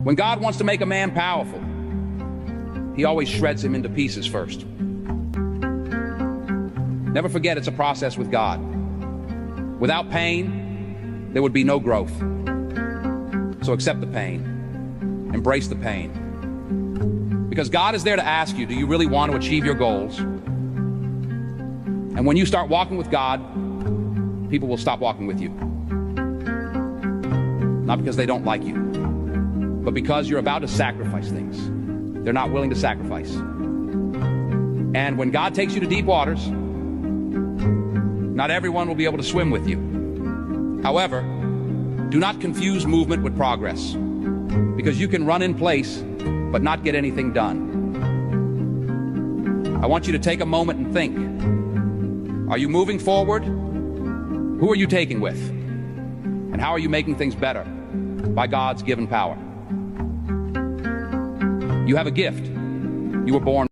When God wants to make a man powerful, He always shreds him into pieces first. Never forget, it's a process with God. Without pain, there would be no growth. So accept the pain. Embrace the pain. Because God is there to ask you, do you really want to achieve your goals? And when you start walking with God, people will stop walking with you. Not because they don't like you, but because you're about to sacrifice things they're not willing to sacrifice. And when God takes you to deep waters, not everyone will be able to swim with you. However, do not confuse movement with progress, because you can run in place but not get anything done. I want you to take a moment and think. Are you moving forward? Who are you taking with? And how are you making things better by God's given power? You have a gift. You were born